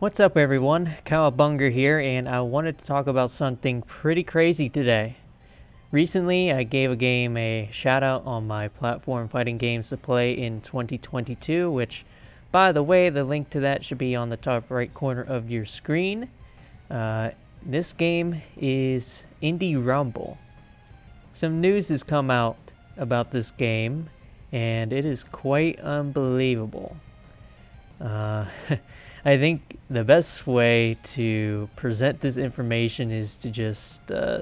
What's up everyone, Cowabunga here, and I wanted to talk about something pretty crazy today. Recently, I gave a game a shout out on my platform fighting games to play in 2022, which, by the way, the link to that should be on the top right corner of your screen. This game is Indie Rumble. Some news has come out about this game, and it is quite unbelievable. I think the best way to present this information is to just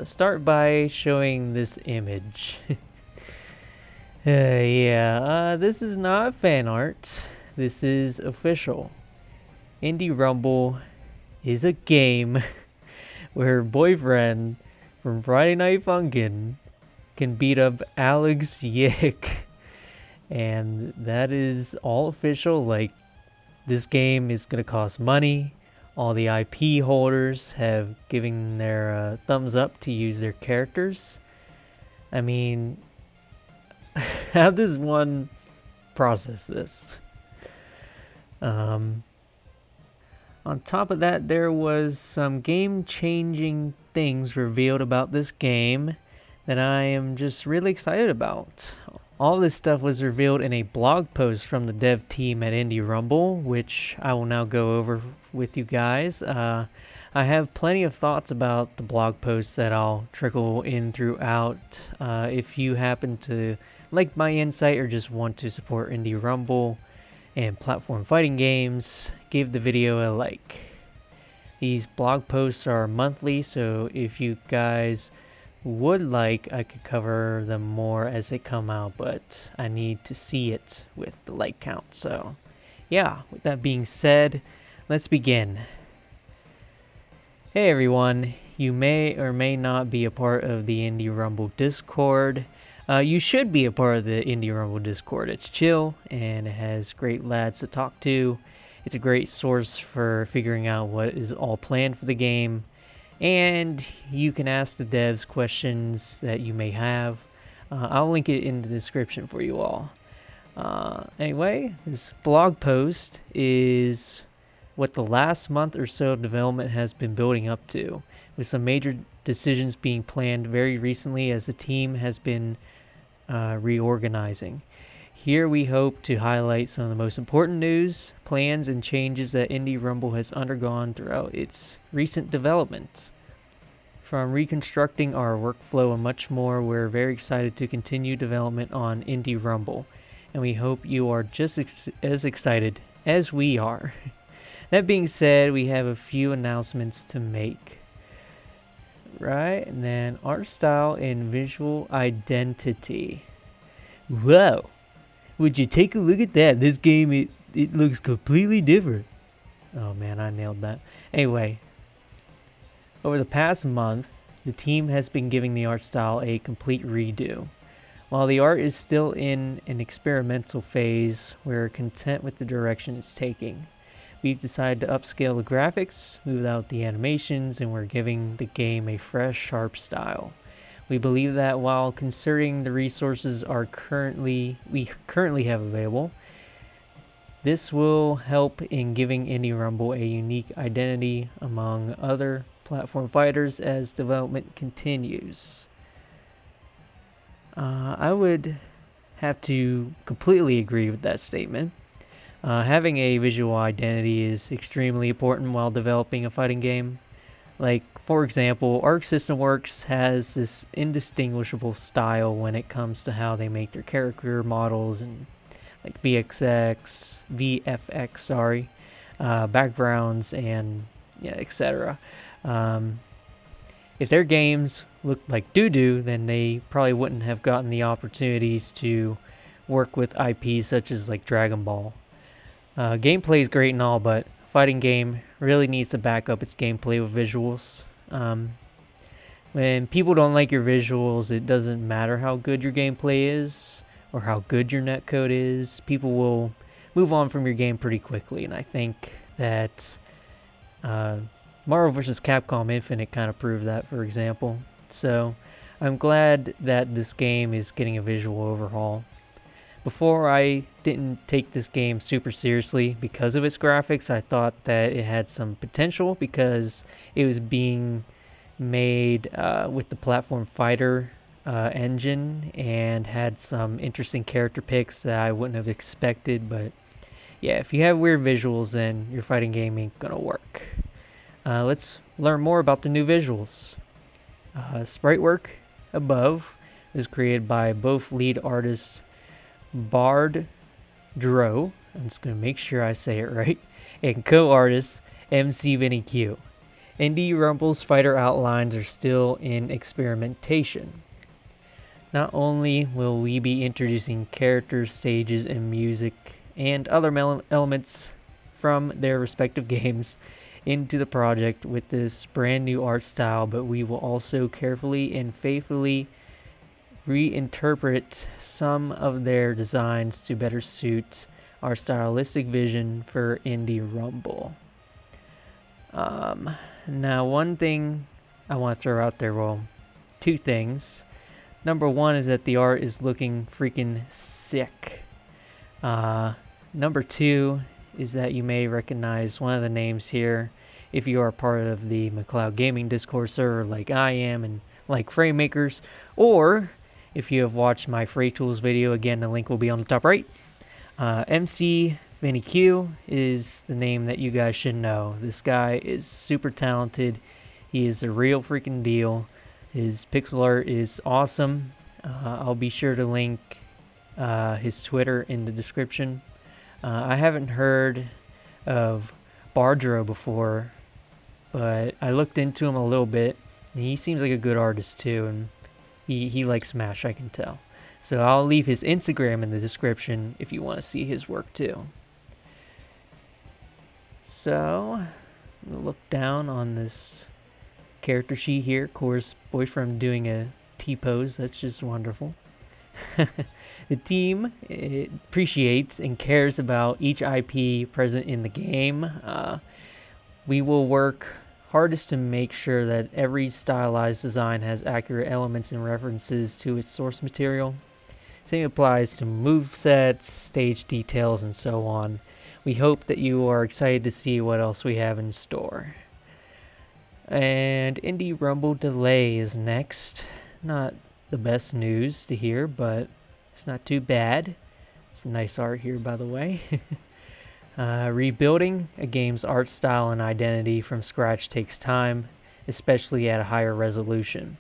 start by showing this image. This is not fan art. This is official. Indie Rumble is a game where boyfriend from Friday Night Funkin' can beat up Alex YIIK. And that is all official. Like, this game is going to cost money. All the IP holders have given their thumbs up to use their characters. I mean, how does one process this? On top of that, there was some game-changing things revealed about this game that I am just really excited about. All this stuff was revealed in a blog post from the dev team at Indie Rumble, which I will now go over with you guys. I have plenty of thoughts about the blog posts that I'll trickle in throughout. If you happen to like my insight or just want to support Indie Rumble and platform fighting games, give the video a like. These blog posts are monthly, so if you guys would like, I could cover them more as they come out, but I need to see it with the like count. So yeah, with that being said, let's begin. Hey everyone, you may or may not be a part of the Indie Rumble Discord. You should be a part of the Indie Rumble Discord. It's chill and it has great lads to talk to. It's a great source for figuring out what is all planned for the game. And you can ask the devs questions that you may have. I'll link it in the description for you all. Anyway, this blog post is what the last month or so of development has been building up to, with some major decisions being planned very recently as the team has been reorganizing. Here we hope to highlight some of the most important news, plans, and changes that Indie Rumble has undergone throughout its recent development. From reconstructing our workflow and much more, we're very excited to continue development on Indie Rumble, and we hope you are just as excited as we are. That being said, we have a few announcements to make. Right, and then art style and visual identity. Whoa! Would you take a look at that? This game, it looks completely different. Oh man, I nailed that. Anyway, over the past month, the team has been giving the art style a complete redo. While the art is still in an experimental phase, we're content with the direction it's taking. We've decided to upscale the graphics, move out the animations, and we're giving the game a fresh, sharp style. We believe that while considering the resources we currently have available, this will help in giving Indie Rumble a unique identity among other platform fighters as development continues. I would have to completely agree with that statement. Having a visual identity is extremely important while developing a fighting game. Like, for example, Arc System Works has this indistinguishable style when it comes to how they make their character models and like VFX, backgrounds, and etc. If their games looked like doo-doo, then they probably wouldn't have gotten the opportunities to work with IPs such as like Dragon Ball. Gameplay is great and all, but fighting game really needs to back up its gameplay with visuals. When people don't like your visuals, it doesn't matter how good your gameplay is or how good your netcode is. People will move on from your game pretty quickly, and I think that Marvel vs. Capcom Infinite kind of proved that, for example. So I'm glad that this game is getting a visual overhaul. Before, I didn't take this game super seriously because of its graphics. I thought that it had some potential because it was being made with the platform fighter engine and had some interesting character picks that I wouldn't have expected. But yeah, if you have weird visuals, then your fighting game ain't gonna work. Let's learn more about the new visuals. Sprite work above was created by both lead artists Bard Dro, I'm just going to make sure I say it right, and co-artist MC Vinny Q. Indie Rumble's fighter outlines are still in experimentation. Not only will we be introducing characters, stages, and music, and other elements from their respective games into the project with this brand new art style, but we will also carefully and faithfully reinterpret some of their designs to better suit our stylistic vision for Indie Rumble. Now, one thing I want to throw out there, well, two things. Number one is that the art is looking freaking sick. Number two is that you may recognize one of the names here if you are part of the McLeod Gaming Discord server like I am and like FrameMakers, or if you have watched my Free Tools video, again the link will be on the top right. MC Vinny Q is the name that you guys should know. This guy is super talented. He is the real freaking deal. His pixel art is awesome. I'll be sure to link his Twitter in the description. I haven't heard of Bardro before, but I looked into him a little bit, and he seems like a good artist too, and he likes Smash, I can tell. So I'll leave his Instagram in the description if you want to see his work too. So, we'll look down on this character sheet here. Of course, Boyfriend doing a T-pose, that's just wonderful. The team appreciates and cares about each IP present in the game. We will work hardest to make sure that every stylized design has accurate elements and references to its source material. Same applies to movesets, stage details, and so on. We hope that you are excited to see what else we have in store. And Indie Rumble delay is next. Not the best news to hear, but it's not too bad. It's nice art here, by the way. Rebuilding a game's art style and identity from scratch takes time, especially at a higher resolution.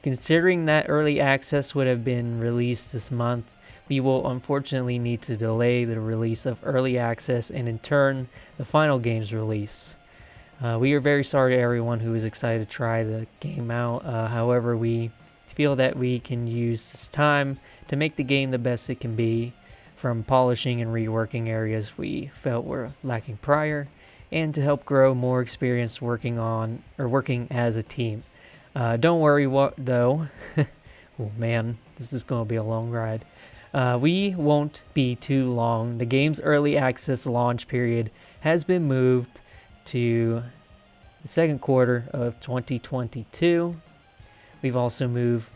Considering that early access would have been released this month, we will unfortunately need to delay the release of early access and in turn the final game's release. We are very sorry to everyone who is excited to try the game out. However, we feel that we can use this time to make the game the best it can be, from polishing and reworking areas we felt were lacking prior, and to help grow more experience working as a team. Don't worry though. Oh man, this is going to be a long ride. We won't be too long. The game's early access launch period has been moved to the second quarter of 2022. We've also moved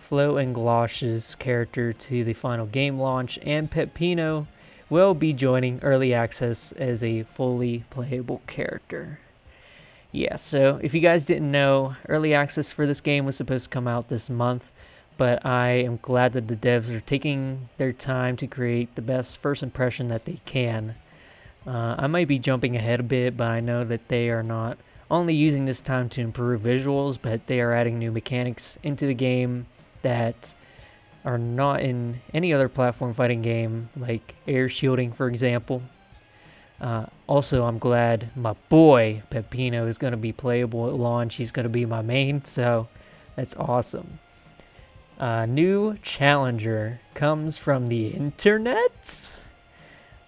Flo and Glosh's character to the final game launch, and Peppino will be joining early access as a fully playable character. Yeah, so if you guys didn't know, early access for this game was supposed to come out this month, but I am glad that the devs are taking their time to create the best first impression that they can. I might be jumping ahead a bit, but I know that they are not only using this time to improve visuals, but they are adding new mechanics into the game that are not in any other platform fighting game, like air shielding, for example. Also, I'm glad my boy Peppino is going to be playable at launch. He's going to be my main, so that's awesome. New challenger comes from the internet.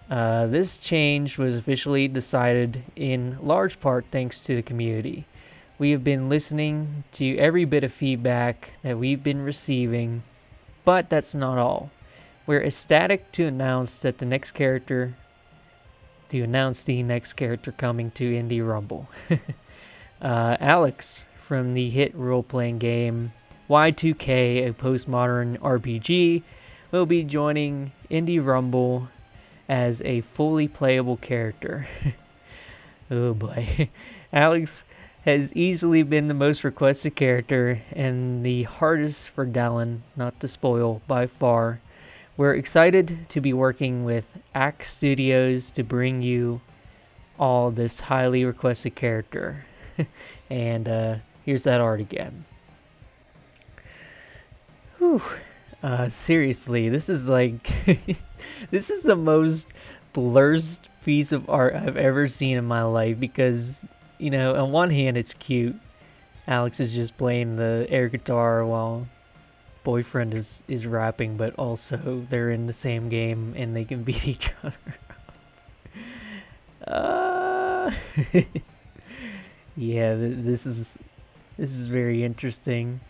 This change was officially decided in large part thanks to the community. We have been listening to every bit of feedback that we've been receiving, but that's not all. We're ecstatic to announce the next character coming to Indie Rumble. Alex from the hit role-playing game YIIK, a postmodern RPG, will be joining Indie Rumble as a fully playable character. Oh boy. Alex has easily been the most requested character and the hardest for Dallin not to spoil by far. We're excited to be working with YIIK Studios to bring you all this highly requested character. And here's that art again. Whew. Seriously, this is like this is the most blurred piece of art I've ever seen in my life, because, you know, on one hand it's cute. Alex is just playing the air guitar while boyfriend is rapping, but also they're in the same game and they can beat each other. Yeah, this is very interesting.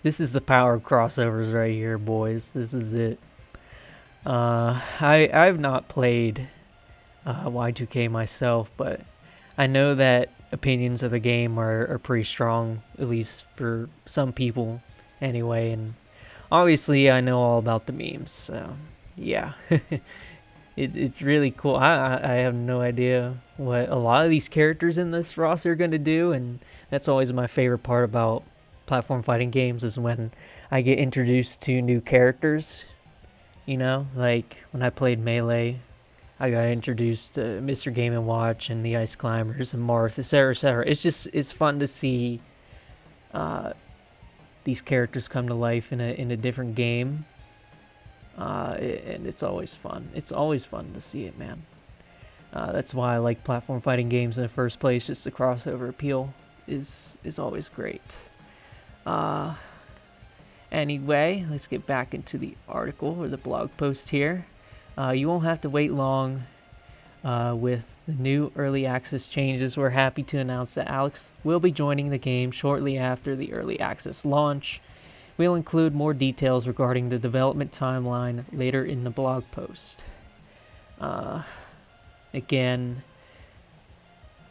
This is the power of crossovers right here, boys. This is it. I've not played Y2K myself, but I know that opinions of the game are pretty strong, at least for some people anyway, and obviously I know all about the memes, so yeah. It's really cool. I have no idea what a lot of these characters in this roster are going to do, and that's always my favorite part about platform fighting games, is when I get introduced to new characters. You know, like when I played Melee, I got introduced to Mr. Game & Watch and the Ice Climbers and Marth, etc., etc. It's fun to see these characters come to life in a different game. And it's always fun. It's always fun to see it, man. That's why I like platform fighting games in the first place. Just the crossover appeal is always great. Anyway, let's get back into the article or the blog post here. You won't have to wait long with the new early access changes. We're happy to announce that Alex will be joining the game shortly after the early access launch. We'll include more details regarding the development timeline later in the blog post. Again,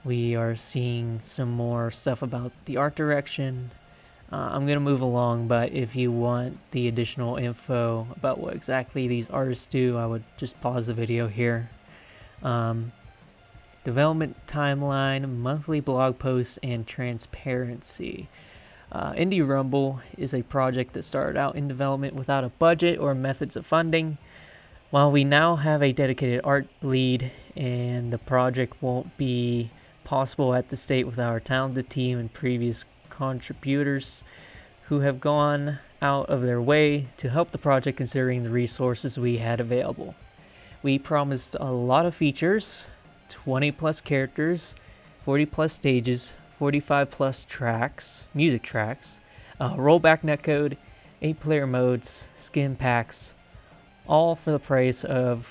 we are seeing some more stuff about the art direction. I'm going to move along, but if you want the additional info about what exactly these artists do, I would just pause the video here. Development timeline, monthly blog posts, and transparency. Indie Rumble is a project that started out in development without a budget or methods of funding. While we now have a dedicated art lead, and the project won't be possible at the state without our talented team and previous contributors who have gone out of their way to help the project considering the resources we had available. We promised a lot of features, 20 plus characters, 40 plus stages, 45 plus tracks, music tracks, rollback netcode, 8 player modes, skin packs, all for the price of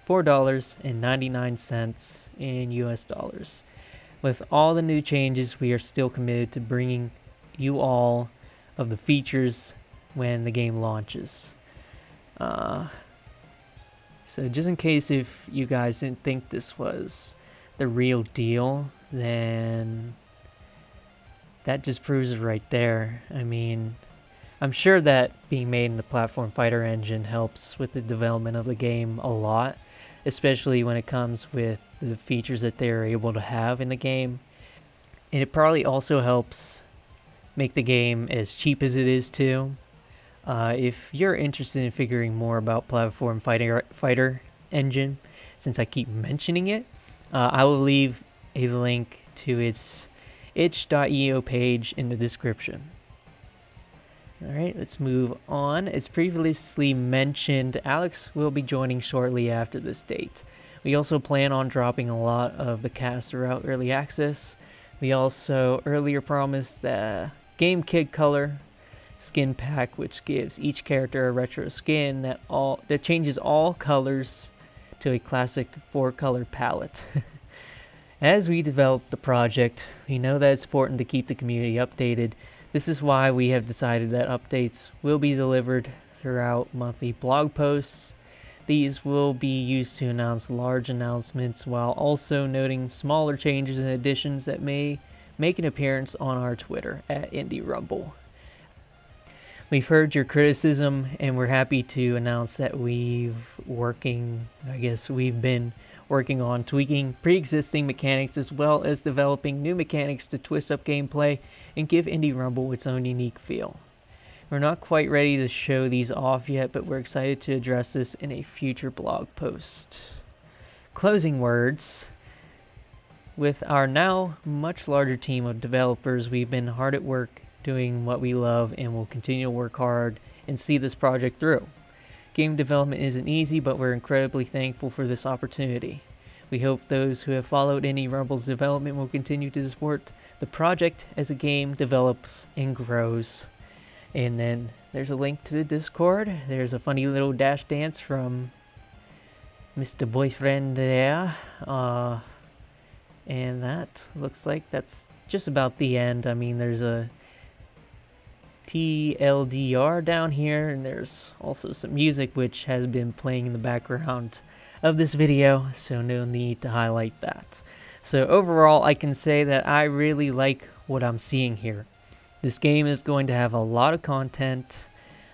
$4.99 in US dollars. With all the new changes, we are still committed to bringing you all of the features when the game launches. So just in case if you guys didn't think this was the real deal, then that just proves it right there. I mean, I'm sure that being made in the platform fighter engine helps with the development of the game a lot, especially when it comes with the features that they're able to have in the game. And it probably also helps make the game as cheap as it is too. If you're interested in figuring more about platform fighter engine, since I keep mentioning it, I will leave a link to its itch.io page in the description. Alright, let's move on. As previously mentioned, Alex will be joining shortly after this date. We also plan on dropping a lot of the cast throughout early access. We also earlier promised the game kit color skin pack, which gives each character a retro skin that changes all colors to a classic 4-color palette. As we develop the project, we know that it's important to keep the community updated. This is why we have decided that updates will be delivered throughout monthly blog posts. These will be used to announce large announcements while also noting smaller changes and additions that may make an appearance on our Twitter at Indie Rumble. We've heard your criticism, and we're happy to announce that we've been working on tweaking pre-existing mechanics as well as developing new mechanics to twist up gameplay and give Indie Rumble its own unique feel. We're not quite ready to show these off yet, but we're excited to address this in a future blog post. Closing words. With our now much larger team of developers, we've been hard at work doing what we love and will continue to work hard and see this project through. Game development isn't easy, but we're incredibly thankful for this opportunity. We hope those who have followed Indie Rumble's development will continue to support the project as the game develops and grows. And then there's a link to the Discord. There's a funny little dash dance from Mr. Boyfriend there. And that looks like that's just about the end. I mean, there's a TLDR down here, and there's also some music which has been playing in the background of this video, so no need to highlight that. So overall, I can say that I really like what I'm seeing here. This game is going to have a lot of content.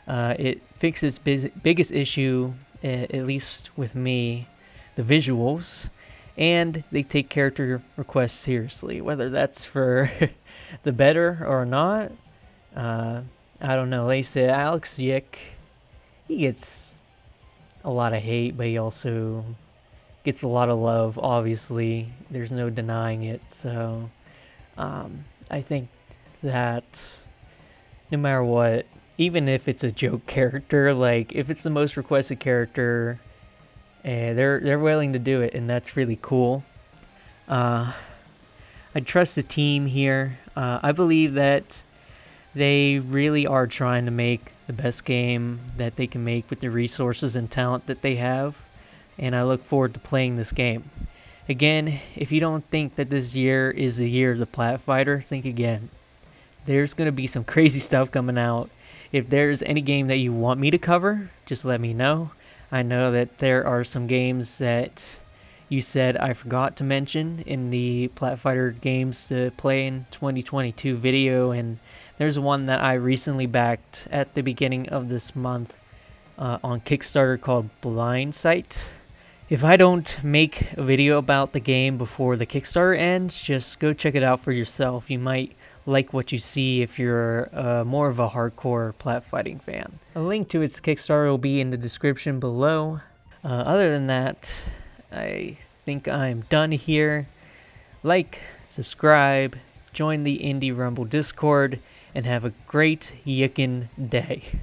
It fixes biggest issue, at least with me, the visuals, and they take character requests seriously, whether that's for the better or not. I don't know. They said YIIK, he gets a lot of hate, but he also gets a lot of love, obviously. There's no denying it. So I think that no matter what, even if it's a joke character, like if it's the most requested character, they're willing to do it, and that's really cool. I trust the team here. I believe that they really are trying to make the best game that they can make with the resources and talent that they have, and I look forward to playing this game. Again, if you don't think that this year is the year of the Plat Fighter, think again. There's going to be some crazy stuff coming out. If there's any game that you want me to cover, just let me know. I know that there are some games that you said I forgot to mention in the Plat Fighter games to play in 2022 video, and there's one that I recently backed at the beginning of this month on Kickstarter called Blind Sight. If I don't make a video about the game before the Kickstarter ends, just go check it out for yourself. You might like what you see if you're more of a hardcore plat fighting fan. A link to its Kickstarter will be in the description below. Other than that, I think I'm done here. Like, subscribe, join the Indie Rumble Discord, and have a great YIIKin day.